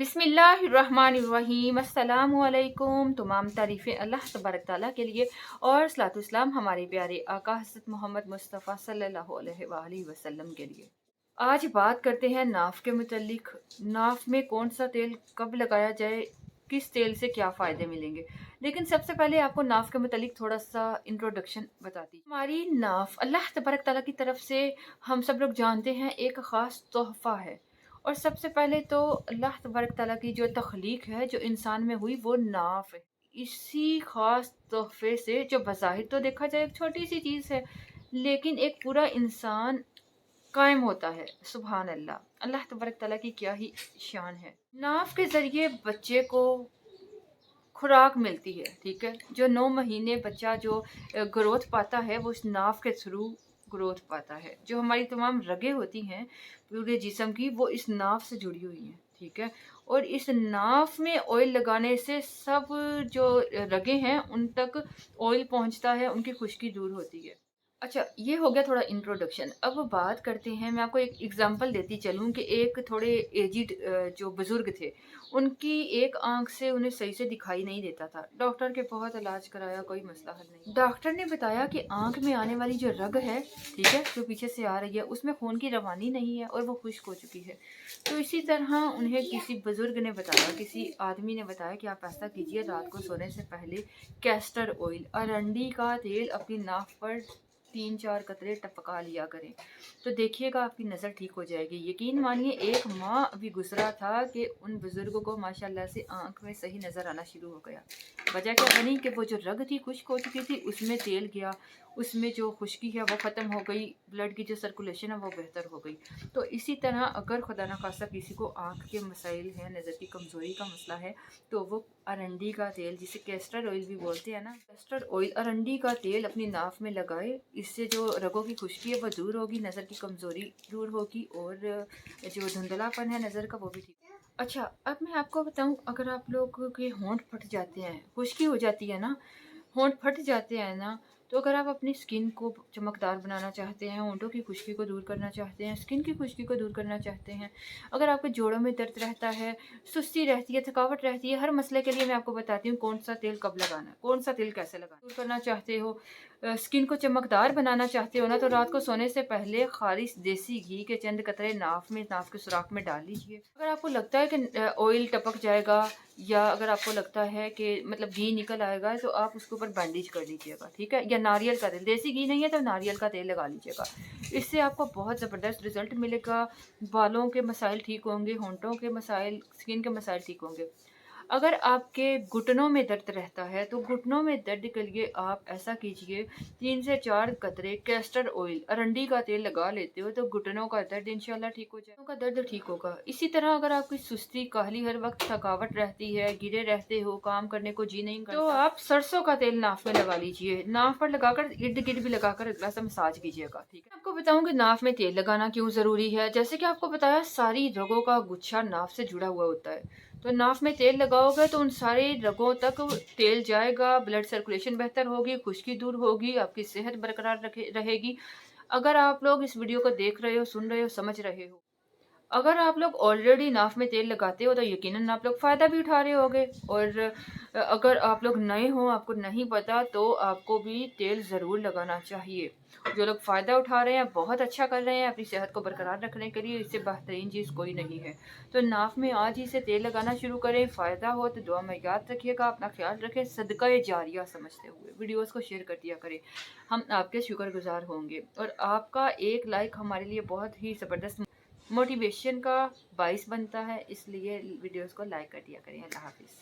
बिस्मिल्लाहिर्रहमानिर्रहीम अस्सलामु अलैकुम। तमाम तारीफ़ें अल्लाह तबारक ताला के लिए और सलातु सलाम हमारे प्यारे आका हज़रत मोहम्मद मुस्तफ़ा सल्लल्लाहु अलैहि वसल्लम के लिए। आज बात करते हैं नाफ के मुतल्लिक। नाफ में कौन सा तेल कब लगाया जाए, किस तेल से क्या फ़ायदे मिलेंगे। लेकिन सबसे पहले आपको नाफ के मुतल्लिक थोड़ा सा इंट्रोडक्शन बताती हूँ। हमारी नाफ अल्लाह तबारक ताला की तरफ से हम सब लोग जानते हैं एक ख़ास तोहफ़ा है। और सबसे पहले तो अल्लाह तबारक ताला की जो तख्लीक है, जो इंसान में हुई, वो नाफ है। इसी ख़ास तोहफ़े से जो बज़ाहिर तो देखा जाए एक छोटी सी चीज़ है, लेकिन एक पूरा इंसान कायम होता है। सुभान अल्लाह, अल्लाह तबारक ताला की क्या ही शान है। नाफ के ज़रिए बच्चे को खुराक मिलती है, ठीक है। जो 9 महीने बच्चा जो ग्रोथ पाता है, वो इस नाफ के थ्रू ग्रोथ पाता है। जो हमारी तमाम रगें होती हैं पूरे जिस्म की, वो इस नाफ से जुड़ी हुई हैं, ठीक है। और इस नाफ में ऑयल लगाने से सब जो रगें हैं उन तक ऑयल पहुंचता है, उनकी खुश्की दूर होती है। अच्छा, ये हो गया थोड़ा इंट्रोडक्शन। अब बात करते हैं, मैं आपको एक एग्जांपल देती चलूँ कि एक थोड़े एजिड जो बुज़ुर्ग थे, उनकी एक आँख से उन्हें सही से दिखाई नहीं देता था। डॉक्टर के बहुत इलाज कराया, कोई मसला हल नहीं। डॉक्टर ने बताया कि आँख में आने वाली जो रग है, ठीक है, जो पीछे से आ रही है, उसमें खून की रवानी नहीं है और वो खुश्क हो चुकी है। तो इसी तरह उन्हें किसी बुज़ुर्ग ने बताया, किसी आदमी ने बताया कि आप ऐसा कीजिए, रात को सोने से पहले कैस्टर ऑयल, अरंडी का तेल अपनी नाक पर 3-4 कतरे टपका लिया करें, तो देखिएगा आपकी नज़र ठीक हो जाएगी। यकीन मानिए 1 माह अभी गुजरा था कि उन बुज़ुर्गों को माशाल्लाह से आँख में सही नज़र आना शुरू हो गया। वजह क्या बनी कि वो जो रग थी, खुश्क हो चुकी थी, उसमें तेल गया, उसमें जो खुश्की है वो ख़त्म हो गई, ब्लड की जो सर्कुलेशन है वो बेहतर हो गई। तो इसी तरह अगर खुदा न खास्ता किसी को आँख के मसाइल हैं, नज़र की कमज़ोरी का मसला है, तो वो अरंडी का तेल, जिसे कैस्टर ऑयल भी बोलते हैं ना, कैस्टर ऑयल, अरंडी का तेल अपनी नाफ में लगाए। इससे जो रगों की खुश्की है वो दूर होगी, नज़र की कमज़ोरी दूर होगी और जो धुंधलापन है नज़र का वो भी ठीक। अच्छा, अब मैं आपको बताऊं, अगर आप लोग के होंठ फट जाते हैं, खुश्की हो जाती है ना, होंठ फट जाते हैं ना, तो अगर आप अपनी स्किन को चमकदार बनाना चाहते हैं, होंठों की खुश्की को दूर करना चाहते हैं, स्किन की खुश्की को दूर करना चाहते हैं, अगर आपके जोड़ों में दर्द रहता है, सुस्ती रहती है, थकावट रहती है, हर मसले के लिए मैं आपको बताती हूँ कौन सा तेल कब लगाना है, कौन सा तेल कैसे लगाना है। दूर करना चाहते हो, स्किन को चमकदार बनाना चाहते हो ना, तो रात को सोने से पहले खालिस देसी घी के चंद कतरे नाफ में, नाफ के सुराख में डाल लीजिए। अगर आपको लगता है कि ऑयल टपक जाएगा, या अगर आपको लगता है कि मतलब घी निकल आएगा, तो आप उसके ऊपर बैंडेज कर लीजिएगा, ठीक है। या नारियल का तेल, देसी घी नहीं है तो नारियल का तेल लगा लीजिएगा। इससे आपको बहुत ज़बरदस्त रिजल्ट मिलेगा। बालों के मसाइल ठीक होंगे, होंठों के मसाइल, स्किन के मसाइल ठीक होंगे। अगर आपके घुटनों में दर्द रहता है, तो घुटनों में दर्द के लिए आप ऐसा कीजिए, 3 से 4 कतरे कैस्टर ऑयल, अरंडी का तेल लगा लेते हो, तो घुटनों का दर्द इंशाल्लाह ठीक हो जाएगा, का दर्द ठीक होगा। इसी तरह अगर आपकी सुस्ती, काहली, हर वक्त थकावट रहती है, गिरे रहते हो, काम करने को जी नहीं करता, तो आप सरसों का तेल नाफ में लगा लीजिए। नाफ पर लगाकर इर्द गिर्द भी लगाकर अगला सा मसाज कीजिएगा, ठीक है। आपको बताऊं कि नाफ में तेल लगाना क्यों ज़रूरी है। जैसे कि आपको बताया, सारी रगों का गुच्छा नाफ से जुड़ा हुआ होता है, तो नाफ में तेल लगाओगे तो उन सारे रगों तक तेल जाएगा, ब्लड सर्कुलेशन बेहतर होगी, खुश्की दूर होगी, आपकी सेहत बरकरार रहेगी। अगर आप लोग इस वीडियो को देख रहे हो, सुन रहे हो, समझ रहे हो, अगर आप लोग ऑलरेडी नाफ में तेल लगाते हो, तो यकीनन आप लोग फ़ायदा भी उठा रहे होगे। और अगर आप लोग नए हो, आपको नहीं पता, तो आपको भी तेल ज़रूर लगाना चाहिए। जो लोग फ़ायदा उठा रहे हैं, बहुत अच्छा कर रहे हैं अपनी सेहत को बरकरार रखने के लिए, इससे बेहतरीन चीज़ कोई नहीं है। तो नाफ में आज ही से तेल लगाना शुरू करें। फ़ायदा हो तो दुआ में याद रखिएगा, अपना ख्याल रखें, सदका ए जारिया समझते हुए वीडियोज़ को शेयर कर दिया करें। हम आपके शुक्रगुजार होंगे, और आपका एक लाइक हमारे लिए बहुत ही ज़बरदस्त मोटिवेशन का बाइस बनता है, इसलिए वीडियोस को लाइक कर दिया करें। अल्लाह हाफिज़।